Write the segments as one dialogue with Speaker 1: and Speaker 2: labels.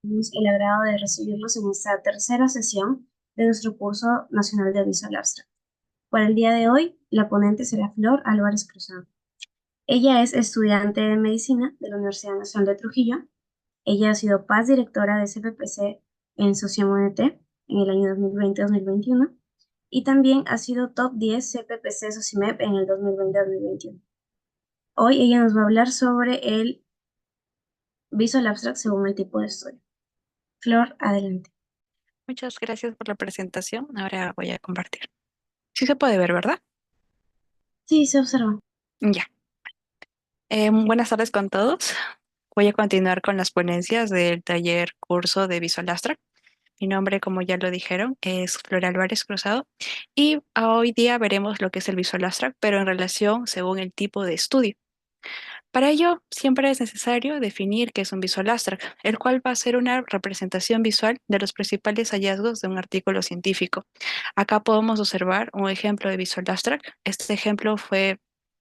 Speaker 1: tenemos el agrado de recibirlos en esta tercera sesión de nuestro curso nacional de Visual Abstract. Para el día de hoy, la ponente será Flor Álvarez Cruzado. Ella es estudiante de medicina de la Universidad Nacional de Trujillo. Ella ha sido paz directora de CPPC en Sociomonete en el año 2020-2021 y también ha sido top 10 CPPC Socimep en el 2020-2021. Hoy ella nos va a hablar sobre el Visual Abstract según el tipo de estudio. Flor, adelante.
Speaker 2: Muchas gracias por la presentación. Ahora voy a compartir. Sí se puede ver, ¿verdad?
Speaker 1: Sí, se observa.
Speaker 2: Ya. Buenas tardes con todos. Voy a continuar con las ponencias del taller curso de Visual Abstract. Mi nombre, como ya lo dijeron, es Flor Álvarez Cruzado y hoy día veremos lo que es el Visual Abstract, pero en relación según el tipo de estudio. Para ello, siempre es necesario definir qué es un Visual Abstract, el cual va a ser una representación visual de los principales hallazgos de un artículo científico. Acá podemos observar un ejemplo de Visual Abstract. Este ejemplo fue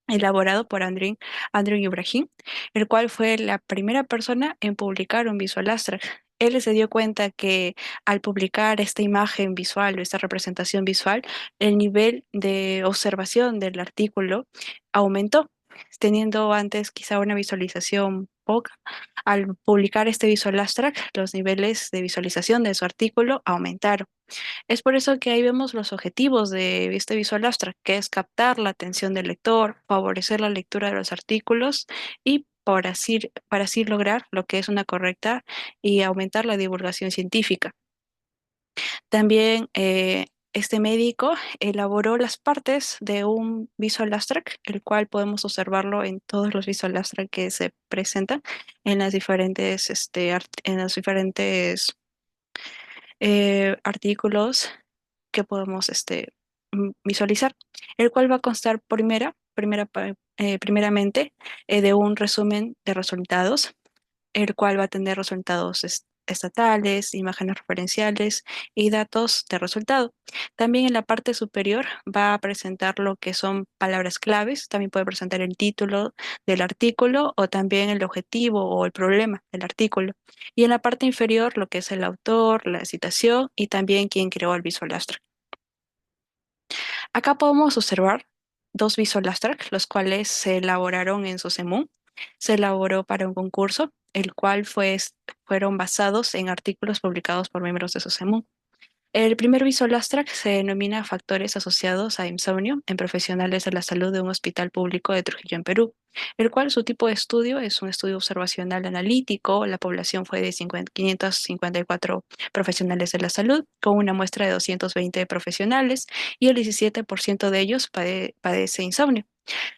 Speaker 2: elaborado por Andrew Ibrahim, el cual fue la primera persona en publicar un Visual Abstract. Él se dio cuenta que al publicar esta imagen visual o esta representación visual, el nivel de observación del artículo aumentó, teniendo antes quizá una visualización poca. Al publicar este Visual Abstract, los niveles de visualización de su artículo aumentaron. Es por eso que ahí vemos los objetivos de este Visual Abstract, que es captar la atención del lector, favorecer la lectura de los artículos y para así lograr lo que es una correcta y aumentar la divulgación científica. También este médico elaboró las partes de un Visual Abstract, el cual podemos observarlo en todos los Visual Abstract que se presentan en las diferentes, en los diferentes artículos que podemos visualizar, el cual va a constar primeramente de un resumen de resultados, el cual va a tener resultados estatales, imágenes referenciales y datos de resultado. También en la parte superior va a presentar lo que son palabras claves, también puede presentar el título del artículo o también el objetivo o el problema del artículo. Y en la parte inferior lo que es el autor, la citación y también quién creó el Visual Abstract. Acá podemos observar dos Visual Abstract, los cuales se elaboraron en SOCEMU. Se elaboró para un concurso, el cual fueron basados en artículos publicados por miembros de SOCEMU. El primer Visual Abstract se denomina Factores asociados a insomnio en profesionales de la salud de un hospital público de Trujillo, en Perú, el cual su tipo de estudio es un estudio observacional analítico. La población fue de 554 profesionales de la salud, con una muestra de 220 profesionales y el 17% de ellos padece insomnio.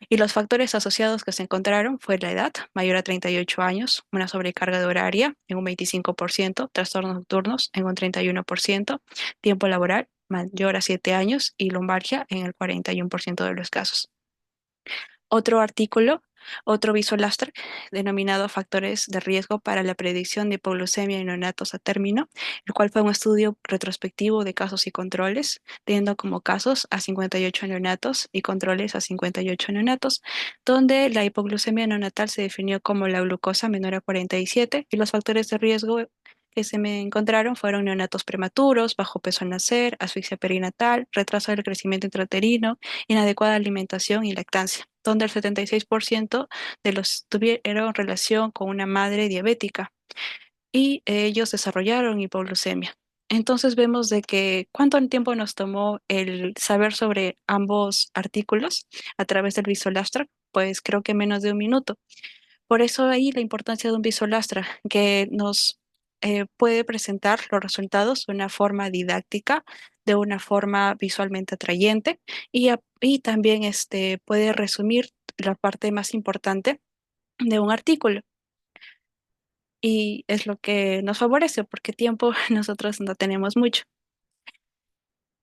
Speaker 2: Y los factores asociados que se encontraron fue la edad, mayor a 38 años, una sobrecarga de horaria en un 25%, trastornos nocturnos en un 31%, tiempo laboral mayor a 7 años y lumbalgia en el 41% de los casos. Otro artículo, otro Visual Abstract, denominado Factores de riesgo para la predicción de hipoglucemia en neonatos a término, el cual fue un estudio retrospectivo de casos y controles, teniendo como casos a 58 neonatos y controles a 58 neonatos, donde la hipoglucemia neonatal se definió como la glucosa menor a 47 y los factores de riesgo que se me encontraron fueron neonatos prematuros, bajo peso al nacer, asfixia perinatal, retraso del crecimiento intrauterino, inadecuada alimentación y lactancia, donde el 76% de los tuvieron relación con una madre diabética y ellos desarrollaron hipoglucemia. Entonces vemos de que cuánto tiempo nos tomó el saber sobre ambos artículos a través del Visual Abstract, pues creo que menos de un minuto. Por eso ahí la importancia de un Visual Abstract, que nos puede presentar los resultados de una forma didáctica, de una forma visualmente atrayente y también puede resumir la parte más importante de un artículo. Y es lo que nos favorece porque tiempo nosotros no tenemos mucho.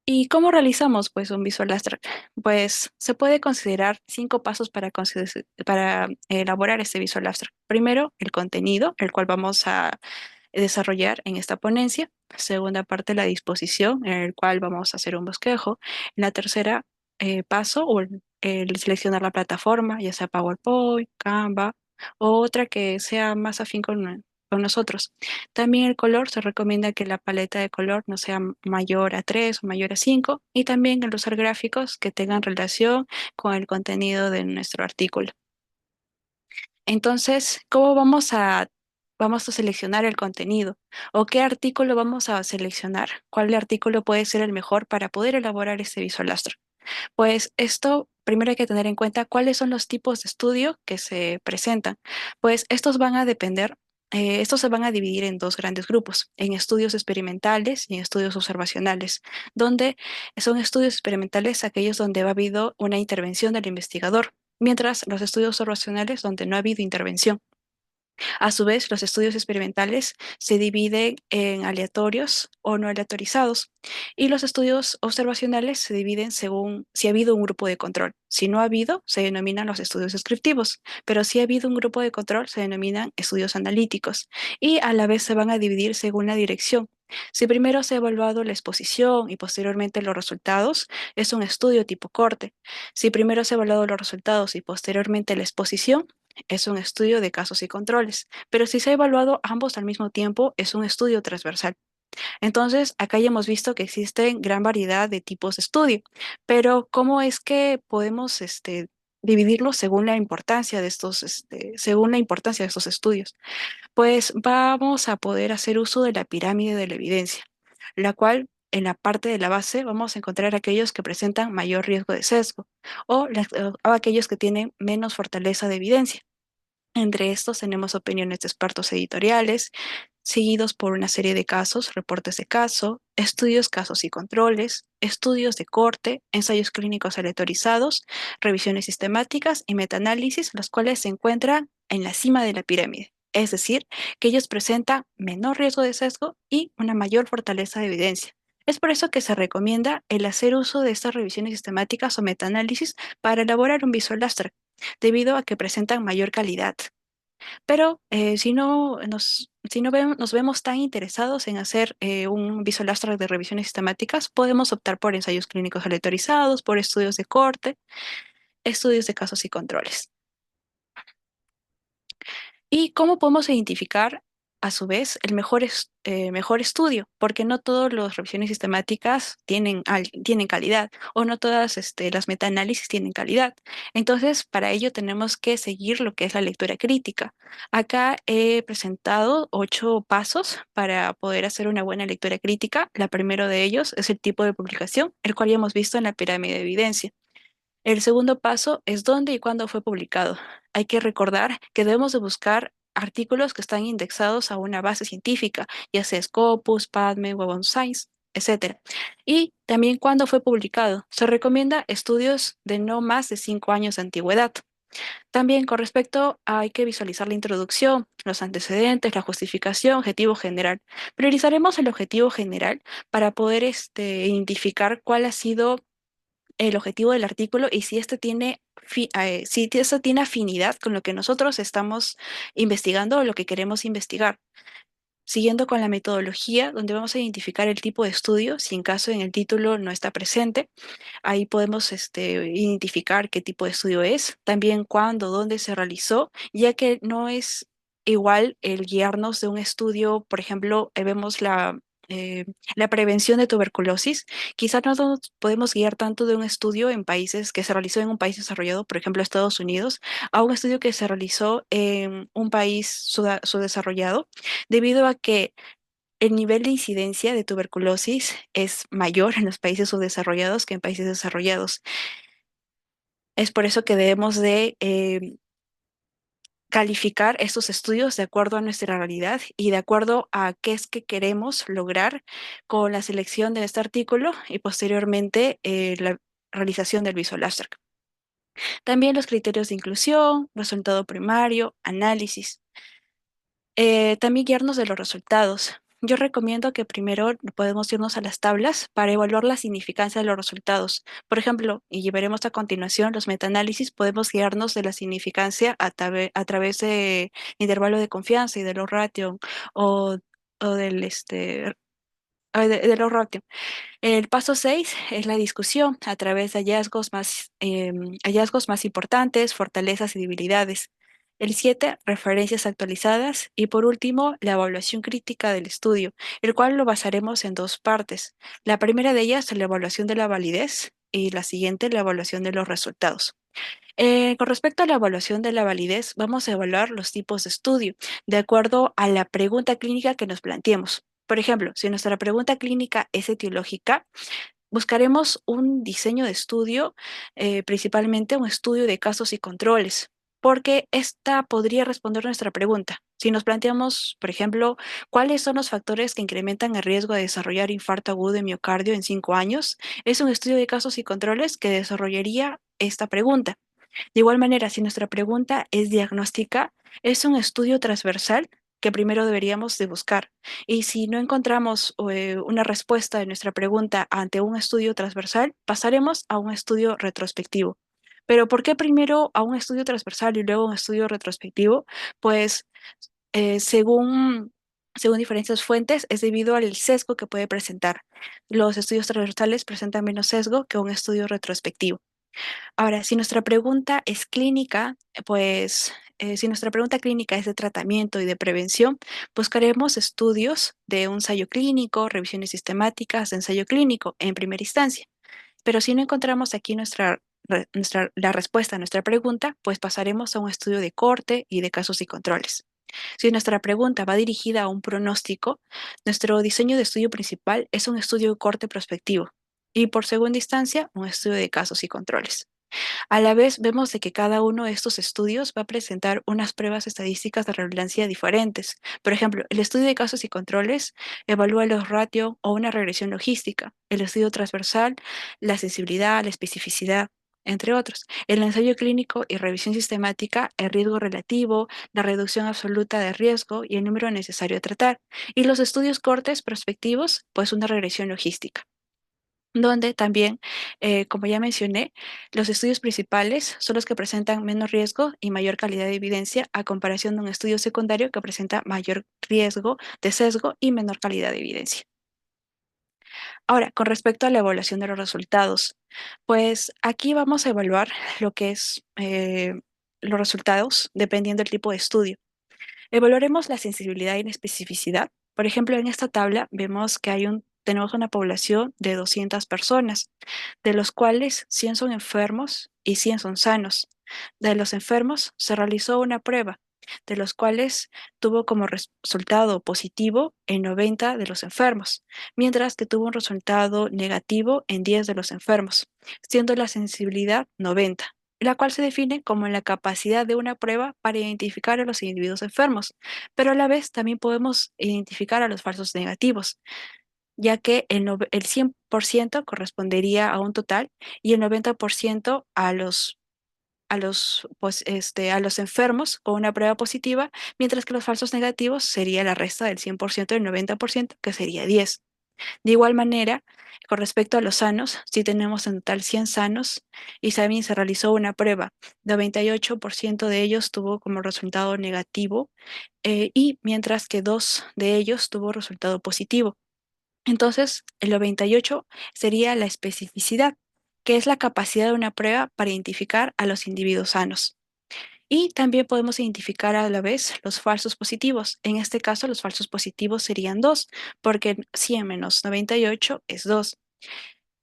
Speaker 2: ¿Y cómo realizamos pues un Visual Abstract? Pues se puede considerar 5 pasos para elaborar este Visual Abstract. Primero, el contenido, el cual vamos a desarrollar en esta ponencia. Segunda parte, la disposición, en el cual vamos a hacer un bosquejo. En la tercera paso, el seleccionar la plataforma, ya sea PowerPoint, Canva, o otra que sea más afín con con nosotros. También el color, se recomienda que la paleta de color no sea mayor a 3 o mayor a 5 y también el usar gráficos que tengan relación con el contenido de nuestro artículo. Entonces, ¿cómo vamos a seleccionar el contenido? ¿O qué artículo vamos a seleccionar? ¿Cuál artículo puede ser el mejor para poder elaborar este visual abstract? Pues esto, primero hay que tener en cuenta cuáles son los tipos de estudio que se presentan. Pues estos van a depender, estos se van a dividir en dos grandes grupos, en estudios experimentales y en estudios observacionales, donde son estudios experimentales aquellos donde ha habido una intervención del investigador, mientras los estudios observacionales donde no ha habido intervención. A su vez, los estudios experimentales se dividen en aleatorios o no aleatorizados y los estudios observacionales se dividen según si ha habido un grupo de control. Si no ha habido, se denominan los estudios descriptivos, pero si ha habido un grupo de control, se denominan estudios analíticos y a la vez se van a dividir según la dirección. Si primero se ha evaluado la exposición y posteriormente los resultados, es un estudio tipo corte. Si primero se ha evaluado los resultados y posteriormente la exposición, es un estudio de casos y controles, pero si se ha evaluado ambos al mismo tiempo, es un estudio transversal. Entonces, acá ya hemos visto que existen gran variedad de tipos de estudio, pero ¿cómo es que podemos dividirlos según la importancia de según la importancia de estos estudios? Pues vamos a poder hacer uso de la pirámide de la evidencia, la cual en la parte de la base vamos a encontrar aquellos que presentan mayor riesgo de sesgo o aquellos que tienen menos fortaleza de evidencia. Entre estos tenemos opiniones de expertos editoriales, seguidos por una serie de casos, reportes de caso, estudios, casos y controles, estudios de corte, ensayos clínicos aleatorizados, revisiones sistemáticas y metaanálisis, los cuales se encuentran en la cima de la pirámide. Es decir, que ellos presentan menor riesgo de sesgo y una mayor fortaleza de evidencia. Es por eso que se recomienda el hacer uso de estas revisiones sistemáticas o metaanálisis para elaborar un visual abstract, debido a que presentan mayor calidad. Pero si no nos vemos tan interesados en hacer un visual abstract de revisiones sistemáticas, podemos optar por ensayos clínicos aleatorizados, por estudios de corte, estudios de casos y controles. ¿Y cómo podemos identificar, a su vez, el mejor estudio? Porque no todas las revisiones sistemáticas tienen calidad o no todas las metaanálisis tienen calidad. Entonces, para ello tenemos que seguir lo que es la lectura crítica. Acá he presentado 8 pasos para poder hacer una buena lectura crítica. La primero de ellos es el tipo de publicación, el cual ya hemos visto en la pirámide de evidencia. El segundo paso es dónde y cuándo fue publicado. Hay que recordar que debemos de buscar artículos que están indexados a una base científica, ya sea Scopus, PubMed, Web of Science, etcétera. Y también cuándo fue publicado. Se recomienda estudios de no más de 5 años de antigüedad. También con respecto a hay que visualizar la introducción, los antecedentes, la justificación, objetivo general. Priorizaremos el objetivo general para poder identificar cuál ha sido el objetivo del artículo y si si esto tiene afinidad con lo que nosotros estamos investigando o lo que queremos investigar. Siguiendo con la metodología, donde vamos a identificar el tipo de estudio, si en caso en el título no está presente, ahí podemos identificar qué tipo de estudio es, también cuándo, dónde se realizó, ya que no es igual el guiarnos de un estudio, por ejemplo, vemos la prevención de tuberculosis. Quizás no nos podemos guiar tanto de un estudio en países que se realizó en un país desarrollado, por ejemplo, Estados Unidos, a un estudio que se realizó en un país subdesarrollado, debido a que el nivel de incidencia de tuberculosis es mayor en los países subdesarrollados que en países desarrollados. Es por eso que debemos de calificar estos estudios de acuerdo a nuestra realidad y de acuerdo a qué es que queremos lograr con la selección de este artículo y posteriormente la realización del visual abstract. También los criterios de inclusión, resultado primario, análisis. También guiarnos de los resultados. Yo recomiendo que primero podemos irnos a las tablas para evaluar la significancia de los resultados. Por ejemplo, y veremos a continuación los metaanálisis, podemos guiarnos de la significancia a través de intervalo de confianza y de los ratio o del de los ratio. El paso 6 es la discusión a través de hallazgos más importantes, fortalezas y debilidades. El 7, referencias actualizadas. Y por último, la evaluación crítica del estudio, el cual lo basaremos en dos partes. La primera de ellas, la evaluación de la validez, y la siguiente, la evaluación de los resultados. Con respecto a la evaluación de la validez, vamos a evaluar los tipos de estudio de acuerdo a la pregunta clínica que nos planteemos. Por ejemplo, si nuestra pregunta clínica es etiológica, buscaremos un diseño de estudio, principalmente un estudio de casos y controles, porque esta podría responder nuestra pregunta. Si nos planteamos, por ejemplo, cuáles son los factores que incrementan el riesgo de desarrollar infarto agudo de miocardio en 5 años, es un estudio de casos y controles que desarrollaría esta pregunta. De igual manera, si nuestra pregunta es diagnóstica, es un estudio transversal que primero deberíamos de buscar. Y si no encontramos una respuesta de nuestra pregunta ante un estudio transversal, pasaremos a un estudio retrospectivo. Pero ¿por qué primero a un estudio transversal y luego a un estudio retrospectivo? Pues según diferentes fuentes, es debido al sesgo que puede presentar. Los estudios transversales presentan menos sesgo que un estudio retrospectivo. Ahora, si nuestra pregunta es clínica, si nuestra pregunta clínica es de tratamiento y de prevención, buscaremos estudios de un ensayo clínico, revisiones sistemáticas de ensayo clínico en primera instancia. Pero si no encontramos aquí la respuesta a nuestra pregunta, pues pasaremos a un estudio de corte y de casos y controles. Si nuestra pregunta va dirigida a un pronóstico, nuestro diseño de estudio principal es un estudio de corte prospectivo y por segunda instancia, un estudio de casos y controles. A la vez, vemos de que cada uno de estos estudios va a presentar unas pruebas estadísticas de relevancia diferentes. Por ejemplo, el estudio de casos y controles evalúa los ratios o una regresión logística. El estudio transversal, la sensibilidad, la especificidad, entre otros. El ensayo clínico y revisión sistemática, el riesgo relativo, la reducción absoluta de riesgo y el número necesario a tratar. Y los estudios cortes prospectivos, pues una regresión logística donde también, como ya mencioné, los estudios principales son los que presentan menos riesgo y mayor calidad de evidencia a comparación de un estudio secundario que presenta mayor riesgo de sesgo y menor calidad de evidencia. Ahora, con respecto a la evaluación de los resultados, pues aquí vamos a evaluar lo que es los resultados dependiendo del tipo de estudio. Evaluaremos la sensibilidad y la especificidad. Por ejemplo, en esta tabla vemos que tenemos una población de 200 personas, de los cuales 100 son enfermos y 100 son sanos. De los enfermos se realizó una prueba, de los cuales tuvo como resultado positivo en 90 de los enfermos, mientras que tuvo un resultado negativo en 10 de los enfermos, siendo la sensibilidad 90, la cual se define como la capacidad de una prueba para identificar a los individuos enfermos, pero a la vez también podemos identificar a los falsos negativos, ya que el 100% correspondería a un total y el 90% a los enfermos con una prueba positiva, mientras que los falsos negativos sería la resta del 100% del 90%, que sería 10. De igual manera, con respecto a los sanos, si tenemos en total 100 sanos y también se realizó una prueba, 98% de ellos tuvo como resultado negativo y mientras que 2 de ellos tuvo resultado positivo. Entonces, el 98 sería la especificidad, que es la capacidad de una prueba para identificar a los individuos sanos. Y también podemos identificar a la vez los falsos positivos. En este caso, los falsos positivos serían 2, porque 100 menos 98 es 2.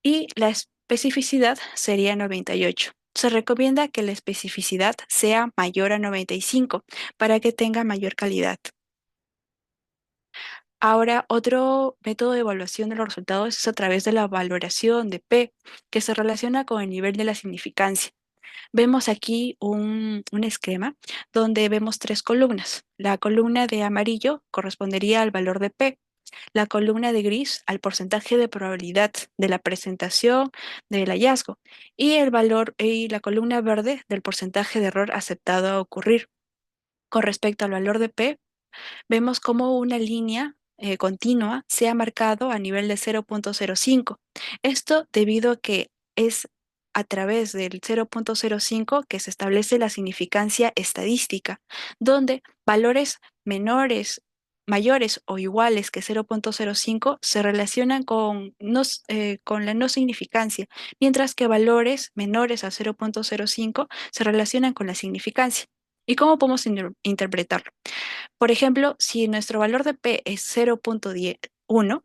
Speaker 2: Y la especificidad sería 98. Se recomienda que la especificidad sea mayor a 95 para que tenga mayor calidad. Ahora, otro método de evaluación de los resultados es a través de la valoración de P, que se relaciona con el nivel de la significancia. Vemos aquí un esquema donde vemos tres columnas. La columna de amarillo correspondería al valor de P, la columna de gris al porcentaje de probabilidad de la presentación del hallazgo y la columna verde del porcentaje de error aceptado a ocurrir. Con respecto al valor de P, vemos cómo una línea continua se ha marcado a nivel de 0.05. Esto debido a que es a través del 0.05 que se establece la significancia estadística, donde valores mayores o iguales que 0.05 se relacionan con la no significancia, mientras que valores menores a 0.05 se relacionan con la significancia. ¿Y cómo podemos interpretarlo? Por ejemplo, si nuestro valor de P es 0.1,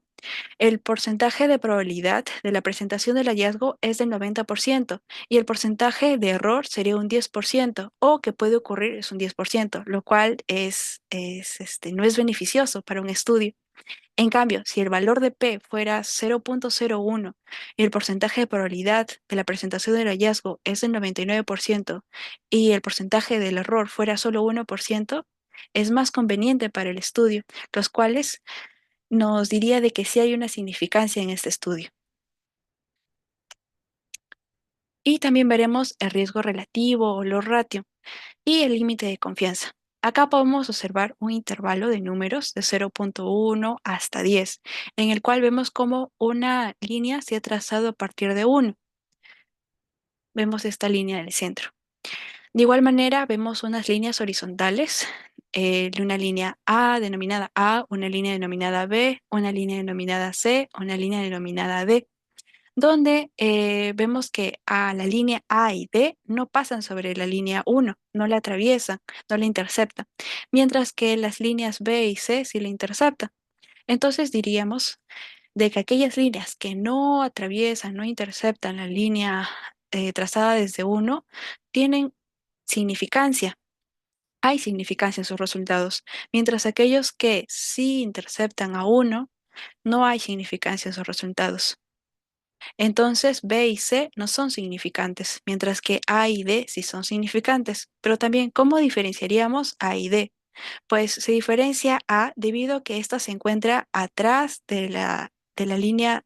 Speaker 2: el porcentaje de probabilidad de la presentación del hallazgo es del 90% y el porcentaje de error sería un 10% o que puede ocurrir es un 10%, lo cual no es beneficioso para un estudio. En cambio, si el valor de P fuera 0.01 y el porcentaje de probabilidad de la presentación del hallazgo es del 99% y el porcentaje del error fuera solo 1%, es más conveniente para el estudio, los cuales nos diría de que sí hay una significancia en este estudio. Y también veremos el riesgo relativo o los ratio y el límite de confianza. Acá podemos observar un intervalo de números de 0.1 hasta 10, en el cual vemos cómo una línea se ha trazado a partir de 1. Vemos esta línea en el centro. De igual manera, vemos unas líneas horizontales, una línea A denominada A, una línea denominada B, una línea denominada C, una línea denominada D, donde vemos que a la línea A y D no pasan sobre la línea 1, no la atraviesan, no la interceptan, mientras que las líneas B y C sí la interceptan. Entonces diríamos de que aquellas líneas que no atraviesan, no interceptan la línea trazada desde 1, tienen significancia. Hay significancia en sus resultados, mientras aquellos que sí interceptan a 1, no hay significancia en sus resultados. Entonces B y C no son significantes, mientras que A y D sí son significantes. Pero también, ¿cómo diferenciaríamos A y D? Pues se diferencia A debido a que ésta se encuentra atrás de la línea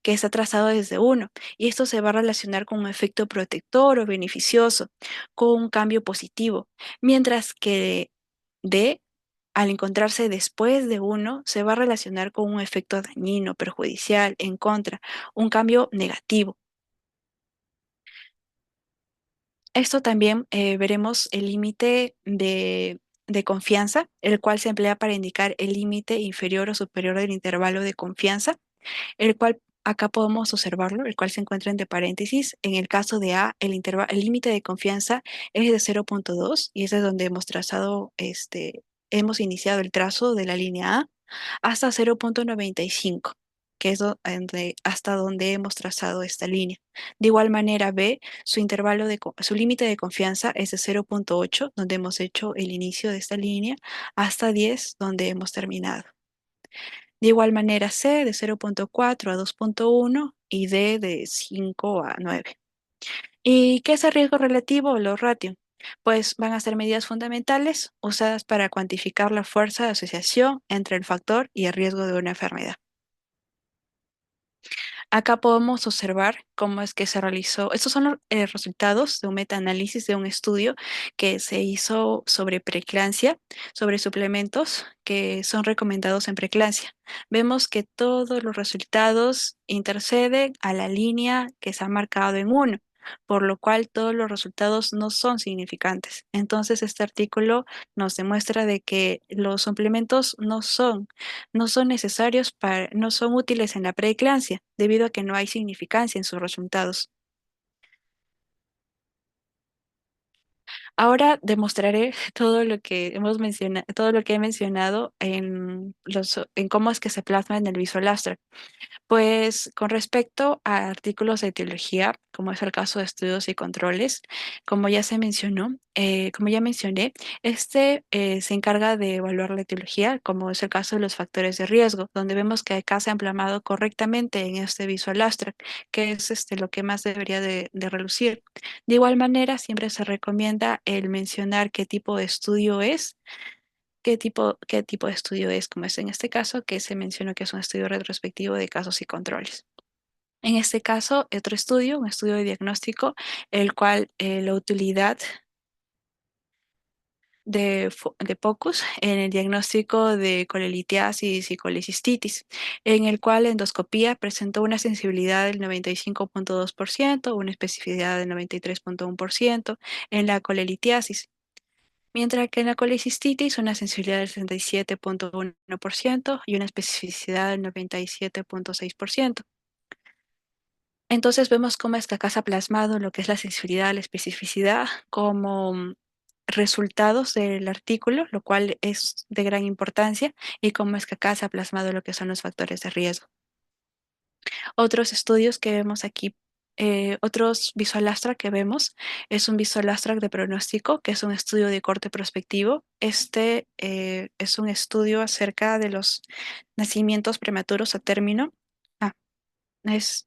Speaker 2: que está trazado desde 1, y esto se va a relacionar con un efecto protector o beneficioso, con un cambio positivo, mientras que D, al encontrarse después de 1, se va a relacionar con un efecto dañino, perjudicial, en contra, un cambio negativo. Esto también veremos el límite de confianza, el cual se emplea para indicar el límite inferior o superior del intervalo de confianza, el cual acá podemos observarlo, el cual se encuentra entre paréntesis. En el caso de A, el límite de confianza es de 0.2 y ese es donde hemos iniciado el trazo de la línea A hasta 0.95, que es hasta donde hemos trazado esta línea. De igual manera, B, su límite de confianza es de 0.8, donde hemos hecho el inicio de esta línea, hasta 10, donde hemos terminado. De igual manera, C de 0.4 a 2.1 y D de 5 a 9. ¿Y qué es el riesgo relativo o los ratio? Pues van a ser medidas fundamentales usadas para cuantificar la fuerza de asociación entre el factor y el riesgo de una enfermedad. Acá podemos observar cómo es que se realizó. Estos son los resultados de un metaanálisis de un estudio que se hizo sobre preeclampsia, sobre suplementos que son recomendados en preeclampsia. Vemos que todos los resultados interceden a la línea que se ha marcado en 1, por lo cual todos los resultados no son significantes. Entonces, este artículo nos demuestra de que los suplementos no son necesarios no son útiles en la preeclampsia, debido a que no hay significancia en sus resultados. Ahora demostraré todo lo que todo lo que he mencionado en cómo es que se plasma en el Visual Abstract. Pues con respecto a artículos de etiología, como es el caso de estudios y controles, como ya se mencionó, como ya mencioné, se encarga de evaluar la etiología, como es el caso de los factores de riesgo, donde vemos que acá se han plasmado correctamente en este Visual Abstract, que es lo que más debería de relucir. De igual manera, siempre se recomienda el mencionar qué tipo de estudio es, qué tipo de estudio es, como es en este caso, que se mencionó que es un estudio retrospectivo de casos y controles. En este caso, otro estudio, un estudio de diagnóstico, el cual la utilidad de POCUS en el diagnóstico de colelitiasis y colecistitis, en el cual la endoscopía presentó una sensibilidad del 95.2%, una especificidad del 93.1% en la colelitiasis, mientras que en la colecistitis una sensibilidad del 67.1% y una especificidad del 97.6%. Entonces vemos cómo es que acá se ha plasmado lo que es la sensibilidad, la especificidad, como resultados del artículo, lo cual es de gran importancia, y cómo es que acá se ha plasmado lo que son los factores de riesgo. Otros estudios que vemos aquí, otros Visual Abstract que vemos, es un Visual Abstract de pronóstico, que es un estudio de corte prospectivo. Este es un estudio acerca de los nacimientos prematuros a término. Ah, es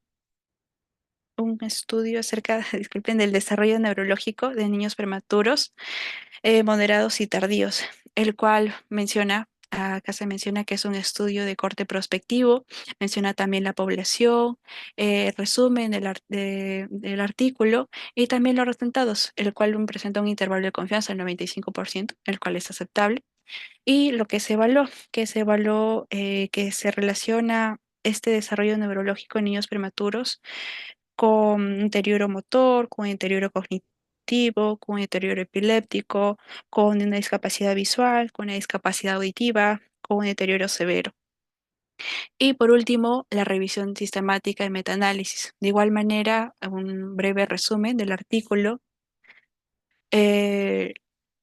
Speaker 2: un estudio acerca, disculpen, del desarrollo neurológico de niños prematuros, moderados y tardíos, el cual menciona, acá se menciona que es un estudio de corte prospectivo, menciona también la población, resumen del artículo y también los resultados, el cual presenta un intervalo de confianza del 95%, el cual es aceptable. Y lo que se evaluó que se relaciona este desarrollo neurológico en niños prematuros con un deterioro motor, con deterioro cognitivo, con un deterioro epiléptico, con una discapacidad visual, con una discapacidad auditiva, con un deterioro severo. Y por último, la revisión sistemática y metaanálisis. De igual manera, un breve resumen del artículo. eh,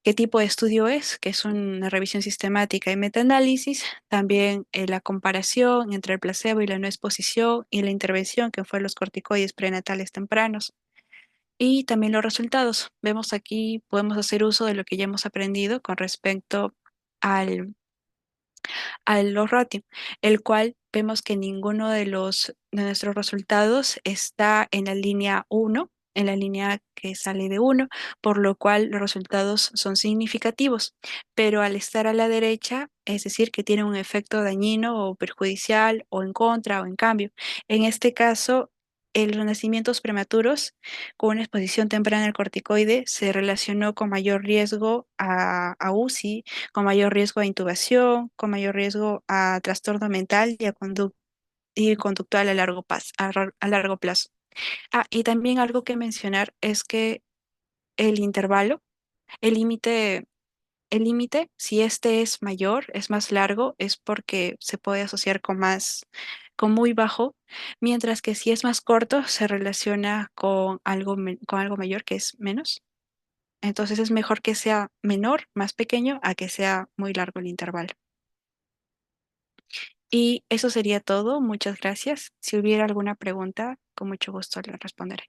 Speaker 2: ¿Qué tipo de estudio es? Que es una revisión sistemática y metaanálisis. También la comparación entre el placebo y la no exposición y la intervención, que fue los corticoides prenatales tempranos. Y también los resultados. Vemos aquí, podemos hacer uso de lo que ya hemos aprendido con respecto al, a los ratios, el cual vemos que ninguno de nuestros resultados está en la línea 1, en la línea que sale de 1, por lo cual los resultados son significativos, pero al estar a la derecha, es decir, que tiene un efecto dañino o perjudicial o en contra o en cambio. En este caso, los nacimientos prematuros con una exposición temprana al corticoide se relacionó con mayor riesgo a UCI, con mayor riesgo a intubación, con mayor riesgo a trastorno mental y, y conductual a largo plazo. Ah, y también algo que mencionar es que el intervalo, el límite, el límite, si este es mayor, es más largo, es porque se puede asociar con con muy bajo, mientras que si es más corto, se relaciona con con algo mayor, que es menos. Entonces es mejor que sea menor, más pequeño, a que sea muy largo el intervalo. Y eso sería todo. Muchas gracias. Si hubiera alguna pregunta, con mucho gusto le responderé.